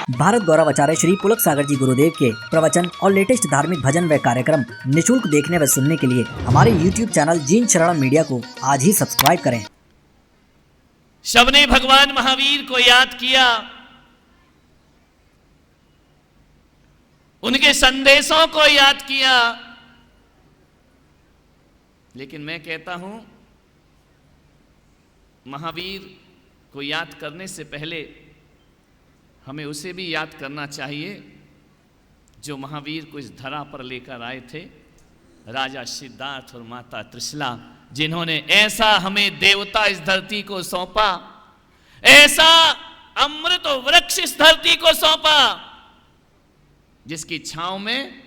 भारत गौरव आचार्य श्री पुलक सागर जी गुरुदेव के प्रवचन और लेटेस्ट धार्मिक भजन व कार्यक्रम निशुल्क देखने व सुनने के लिए हमारे YouTube चैनल जीन शरण मीडिया को आज ही सब्सक्राइब करें। सबने भगवान महावीर को याद किया, उनके संदेशों को याद किया, लेकिन मैं कहता हूं महावीर को याद करने से पहले हमें उसे भी याद करना चाहिए जो महावीर को इस धरा पर लेकर आए थे, राजा सिद्धार्थ और माता त्रिशला, जिन्होंने ऐसा हमें देवता इस धरती को सौंपा, ऐसा अमृत वृक्ष इस धरती को सौंपा, जिसकी छांव में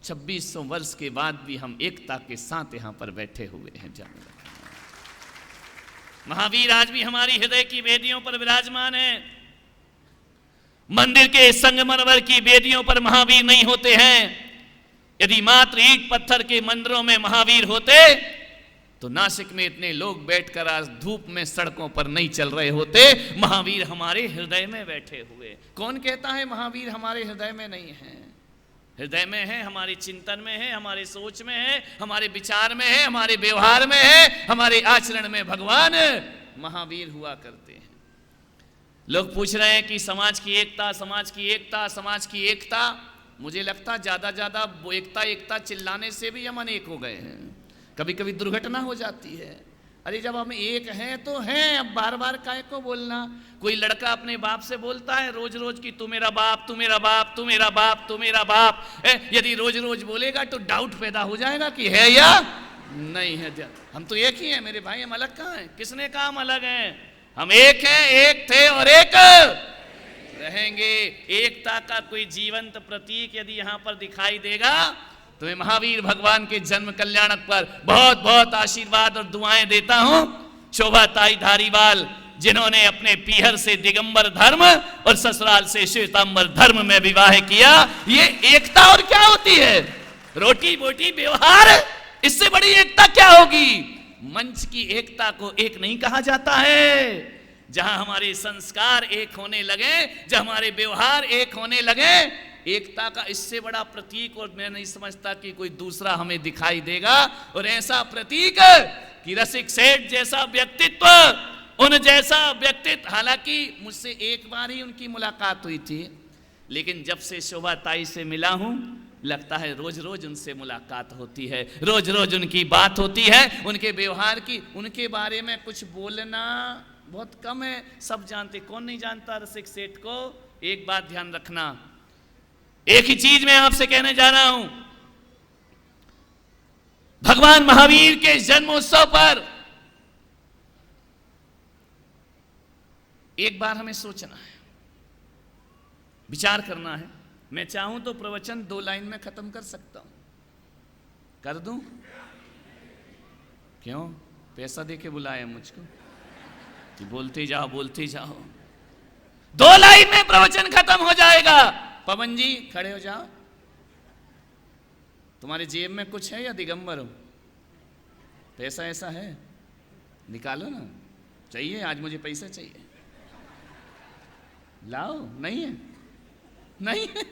2600 वर्ष के बाद भी हम एकता के साथ यहां पर बैठे हुए हैं। महावीर आज भी हमारी हृदय की वेदियों पर विराजमान है। मंदिर के संगमरमर की वेदियों पर महावीर नहीं होते हैं। यदि मात्र ईंट पत्थर के मंदिरों में महावीर होते तो नासिक में इतने लोग बैठकर आज धूप में सड़कों पर नहीं चल रहे होते। महावीर हमारे हृदय में बैठे हुए। कौन कहता है महावीर हमारे हृदय में नहीं है? हृदय में है, हमारे चिंतन में है, हमारे सोच में है, हमारे विचार में है, हमारे व्यवहार में है, हमारे आचरण में भगवान महावीर हुआ करते हैं। लोग पूछ रहे हैं कि समाज की एकता, समाज की एकता, समाज की एकता। मुझे लगता ज्यादा वो एकता चिल्लाने से भी हम अनेक हो गए हैं। कभी कभी दुर्घटना हो जाती है। अरे जब हम एक हैं तो हैं, अब बार बार काहे को बोलना? कोई लड़का अपने बाप से बोलता है रोज रोज कि तू मेरा बाप, तू मेरा बाप, तू मेरा बाप, तू मेरा बाप। यदि रोज रोज बोलेगा तो डाउट पैदा हो जाएगा कि है या नहीं है। हम तो एक ही हैं मेरे भाई, हम अलग कहाँ हैं? किसने कहा हम अलग हैं? हम एक हैं, एक थे और एक रहेंगे। एकता का कोई जीवंत प्रतीक यदि यहाँ पर दिखाई देगा तो मैं महावीर भगवान के जन्म कल्याणक पर बहुत बहुत आशीर्वाद और दुआएं देता हूं। शोभा ताई धारीवाल, जिन्होंने अपने पीहर से दिगंबर धर्म और ससुराल से श्वेतांबर धर्म में विवाह किया, ये एकता और क्या होती है? रोटी बोटी व्यवहार, इससे बड़ी एकता क्या होगी? मंच की एकता को एक नहीं कहा जाता है। जहां हमारे संस्कार एक होने लगे, जहां हमारे व्यवहार एक होने लगे, एकता का इससे बड़ा प्रतीक और मैं नहीं समझता कि कोई दूसरा हमें दिखाई देगा। और ऐसा प्रतीक कि रसिक सेठ जैसा व्यक्तित्व, उन जैसा व्यक्तित्व, हालांकि मुझसे एक बार ही उनकी मुलाकात हुई थी, लेकिन जब से शोभा ताई से मिला हूं लगता है रोज रोज उनसे मुलाकात होती है, रोज रोज उनकी बात होती है, उनके व्यवहार की। उनके बारे में कुछ बोलना बहुत कम है, सब जानते। कौन नहीं जानता रसिक सेठ को? एक बात ध्यान रखना, एक ही चीज मैं आपसे कहने जा रहा हूं। भगवान महावीर के जन्मोत्सव पर एक बार हमें सोचना है, विचार करना है। मैं चाहूं तो प्रवचन 2 लाइन में खत्म कर सकता हूं। कर दूं? क्यों? पैसा देके बुलाया मुझको कि बोलते जाओ बोलते जाओ। 2 लाइन में प्रवचन खत्म हो जाएगा। पवन जी खड़े हो जाओ। तुम्हारे जेब में कुछ है या दिगंबर हो? पैसा ऐसा है, निकालो ना। चाहिए? आज मुझे पैसा चाहिए। लाओ। नहीं है? नहीं है?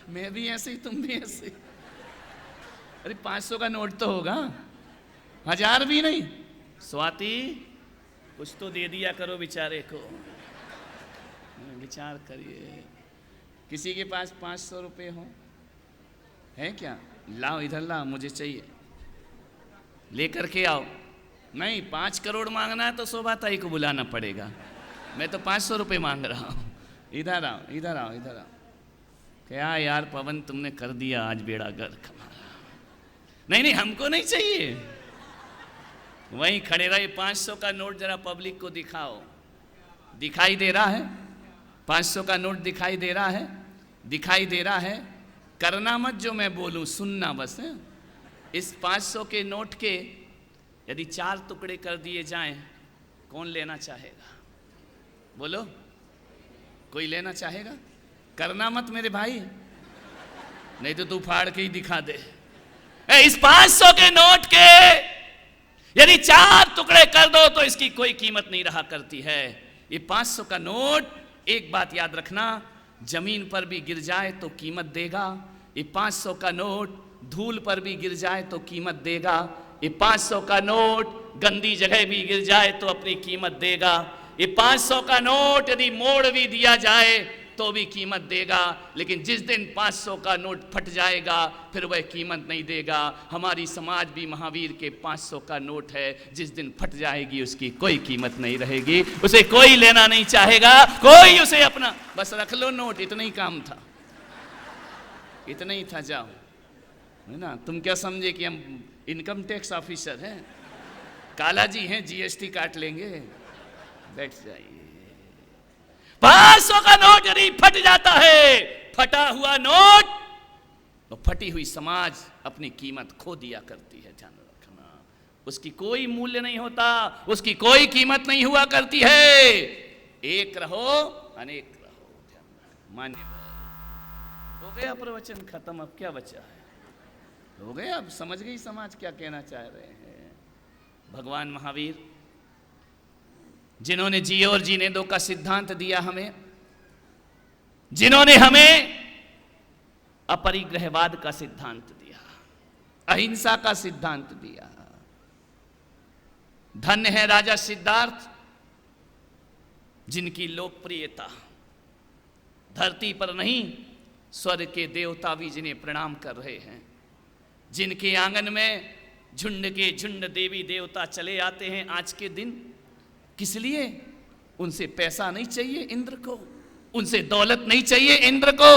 मैं भी ऐसे ही, तुम भी ऐसे। अरे 500 का नोट तो होगा, 1000 भी नहीं। स्वाति कुछ तो दे दिया करो बेचारे को, विचार करिए। किसी के पास 500 रुपये हो? है क्या? लाओ, इधर लाओ, मुझे चाहिए। लेकर के आओ। नहीं, 5 करोड़ मांगना है तो शोभा ताई को बुलाना पड़ेगा। मैं तो 500 रुपये मांग रहा हूँ। इधर आओ, इधर आओ, इधर आओ। क्या यार पवन, तुमने कर दिया आज बेड़ा गर्क हमारा। नहीं, हमको नहीं चाहिए। वहीं खड़े रहे। 500 का नोट जरा पब्लिक को दिखाओ। दिखाई दे रहा है? 500 का नोट दिखाई दे रहा है? दिखाई दे रहा है? करना मत जो मैं बोलूं, सुनना बस है। इस 500 के नोट के यदि 4 टुकड़े कर दिए जाएं, कौन लेना चाहेगा? बोलो, कोई लेना चाहेगा? करना मत मेरे भाई, नहीं तो तू फाड़ के ही दिखा दे। इस 500 के नोट के यदि 4 टुकड़े कर दो तो इसकी कोई कीमत नहीं रहा करती है। ये 500 का नोट, एक बात याद रखना, जमीन पर भी गिर जाए तो कीमत देगा। ये 500 का नोट धूल पर भी गिर जाए तो कीमत देगा। ये 500 का नोट गंदी जगह भी गिर जाए तो अपनी कीमत देगा। ये 500 का नोट यदि मोड़ भी दिया जाए तो भी कीमत देगा। लेकिन जिस दिन 500 का नोट फट जाएगा फिर वह कीमत नहीं देगा। हमारी समाज भी महावीर के 500 का नोट है, जिस दिन फट जाएगी उसकी कोई कीमत नहीं रहेगी, उसे कोई लेना नहीं चाहेगा, कोई उसे अपना, बस रख लो नोट, इतना ही काम था, इतना ही था, जाओ, है ना। तुम क्या समझे कि हम इनकम टैक्स ऑफिसर हैं, काला जी हैं, जीएसटी काट लेंगे, बैठ जाइए। 500 का नोट यदि फट जाता है, फटा हुआ नोट, तो फटी हुई समाज अपनी कीमत खो दिया करती है, ध्यान रखना। उसकी कोई मूल्य नहीं होता, उसकी कोई कीमत नहीं हुआ करती है। एक रहो अनेक रहो, मान्य हो गया प्रवचन खत्म। अब क्या बचा है? हो गया, अब समझ गई समाज क्या कहना चाह रहे हैं। भगवान महावीर जिन्होंने जिए और जीने दो का सिद्धांत दिया हमें, जिन्होंने हमें अपरिग्रहवाद का सिद्धांत दिया, अहिंसा का सिद्धांत दिया। धन्य है राजा सिद्धार्थ जिनकी लोकप्रियता धरती पर नहीं स्वर्ग के देवता भी जिन्हें प्रणाम कर रहे हैं, जिनके आंगन में झुंड के झुंड देवी देवता चले आते हैं आज के दिन। किस लिए? उनसे पैसा नहीं चाहिए इंद्र को, उनसे दौलत नहीं चाहिए इंद्र को,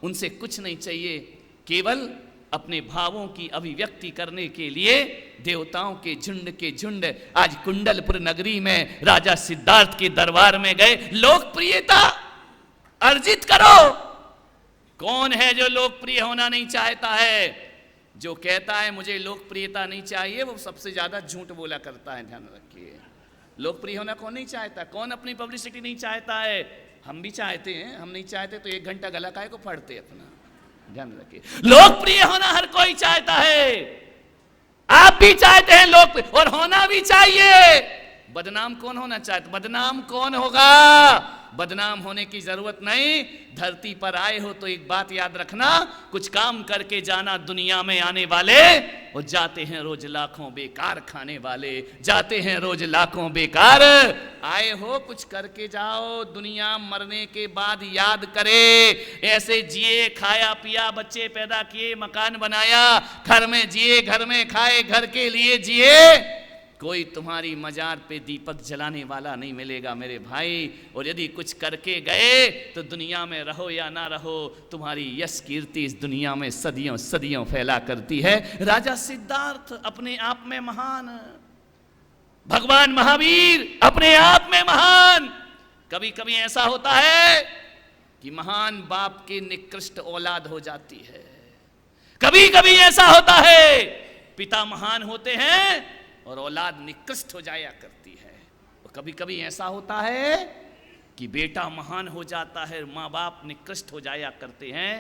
उनसे कुछ नहीं चाहिए, केवल अपने भावों की अभिव्यक्ति करने के लिए देवताओं के झुंड आज कुंडलपुर नगरी में राजा सिद्धार्थ के दरबार में गए। लोकप्रियता अर्जित करो। कौन है जो लोकप्रिय होना नहीं चाहता है? जो कहता है मुझे लोकप्रियता नहीं चाहिए, वो सबसे ज्यादा झूठ बोला करता है, ध्यान रखिए। लोकप्रिय होना कौन नहीं चाहता? कौन अपनी पब्लिसिटी नहीं चाहता है? हम भी चाहते हैं, हम नहीं चाहते तो 1 घंटा गला काहे को फाड़ते अपना, ध्यान रखिए। लोकप्रिय होना हर कोई चाहता है, आप भी चाहते हैं लोकप्रिय, और होना भी चाहिए। बदनाम कौन होना चाहता? बदनाम कौन होगा? बदनाम होने की जरूरत नहीं। धरती पर आए हो तो एक बात याद रखना, कुछ काम करके जाना। दुनिया में आने वाले वो जाते हैं रोज लाखों बेकार खाने वाले, जाते हैं रोज लाखों बेकार। आए हो कुछ करके जाओ, दुनिया मरने के बाद याद करे। ऐसे जिए, खाया पिया, बच्चे पैदा किए, मकान बनाया, घर में जिए, घर में खाए, घर के लिए जिए, कोई तुम्हारी मजार पे दीपक जलाने वाला नहीं मिलेगा मेरे भाई। और यदि कुछ करके गए तो दुनिया में रहो या ना रहो, तुम्हारी यश कीर्ति इस दुनिया में सदियों सदियों फैला करती है। राजा सिद्धार्थ अपने आप में महान, भगवान महावीर अपने आप में महान। कभी कभी ऐसा होता है कि महान बाप की निकृष्ट औलाद हो जाती है, कभी कभी ऐसा होता है पिता महान होते हैं और औलाद निकृष्ट हो जाया करती है। और कभी कभी ऐसा होता है कि बेटा महान हो जाता है, माँ बाप निकृष्ट हो जाया करते हैं।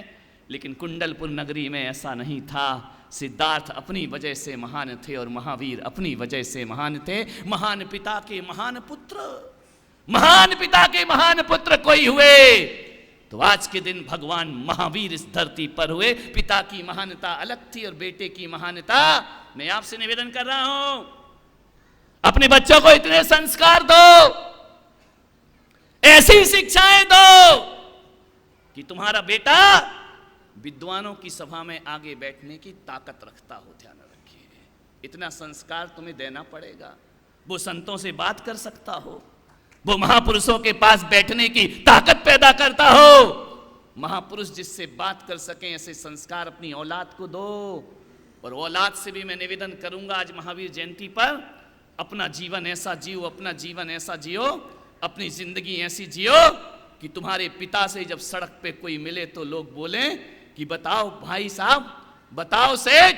लेकिन कुंडलपुर नगरी में ऐसा नहीं था। सिद्धार्थ अपनी वजह से महान थे और महावीर अपनी वजह से महान थे। महान पिता के महान पुत्र, महान पिता के महान पुत्र कोई हुए तो आज के दिन भगवान महावीर इस धरती पर हुए। पिता की महानता अलग थी और बेटे की महानता। मैं आपसे निवेदन कर रहा हूं, अपने बच्चों को इतने संस्कार दो, ऐसी शिक्षाएं दो कि तुम्हारा बेटा विद्वानों की सभा में आगे बैठने की ताकत रखता हो। ध्यान रखिए, इतना संस्कार तुम्हें देना पड़ेगा। वो संतों से बात कर सकता हो, वो महापुरुषों के पास बैठने की ताकत पैदा करता हो। महापुरुष जिससे बात कर सकें, ऐसे संस्कार अपनी औलाद को दो। और औलाद से भी मैं निवेदन करूंगा, आज महावीर जयंती पर अपना जीवन ऐसा जियो, अपना जीवन ऐसा जियो, अपनी जिंदगी ऐसी जियो कि तुम्हारे पिता से जब सड़क पे कोई मिले तो लोग बोले कि बताओ भाई साहब, बताओ सेठ,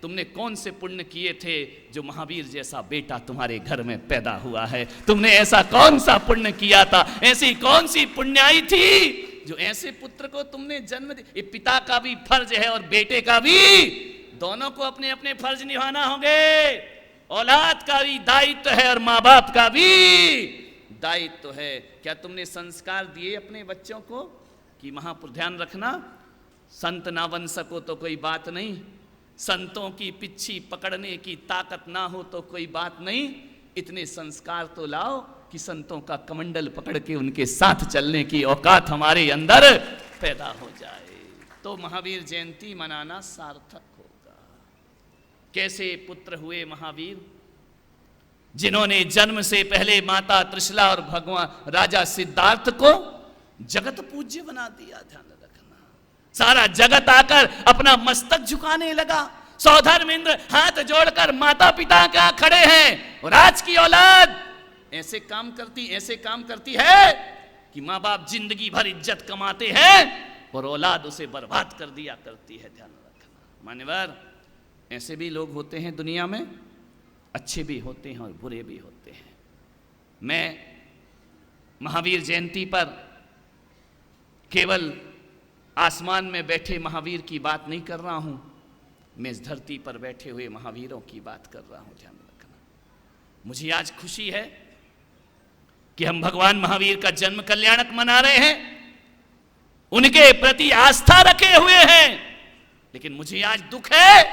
तुमने कौन से पुण्य किए थे जो महावीर जैसा बेटा तुम्हारे घर में पैदा हुआ है? तुमने ऐसा कौन सा पुण्य किया था? ऐसी कौन सी पुण्याई थी जो ऐसे पुत्र को तुमने जन्म दिया? ये पिता का भी फर्ज है और बेटे का भी, दोनों को अपने अपने फर्ज निभाना होंगे। औलाद का भी दायित्व है और माँ बाप का भी दायित्व है। क्या तुमने संस्कार दिए अपने बच्चों को? कि महापुरुष, ध्यान रखना, संत ना बन सको तो कोई बात नहीं, संतों की पिच्छी पकड़ने की ताकत ना हो तो कोई बात नहीं, इतने संस्कार तो लाओ कि संतों का कमंडल पकड़ के उनके साथ चलने की औकात हमारे अंदर पैदा हो जाए, तो महावीर जयंती मनाना सार्थक होगा। कैसे पुत्र हुए महावीर? जिन्होंने जन्म से पहले माता त्रिशला और भगवान राजा सिद्धार्थ को जगत पूज्य बना दिया। ध्यान रखना, सारा जगत आकर अपना मस्तक झुकाने लगा। सौधर्मेंद्र हाथ जोड़कर माता पिता का खड़े हैं, और आज की औलाद ऐसे काम करती है कि माँ बाप जिंदगी भर इज्जत कमाते हैं और औलाद उसे बर्बाद कर दिया करती है। ध्यान रखना मान्यवर, ऐसे भी लोग होते हैं दुनिया में, अच्छे भी होते हैं और बुरे भी होते हैं। मैं महावीर जयंती पर केवल आसमान में बैठे महावीर की बात नहीं कर रहा हूं, मैं इस धरती पर बैठे हुए महावीरों की बात कर रहा हूं। ध्यान रखना, मुझे आज खुशी है कि हम भगवान महावीर का जन्म कल्याणक मना रहे हैं, उनके प्रति आस्था रखे हुए हैं, लेकिन मुझे आज दुख है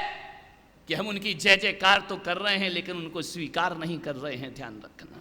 कि हम उनकी जय जयकार तो कर रहे हैं लेकिन उनको स्वीकार नहीं कर रहे हैं। ध्यान रखना,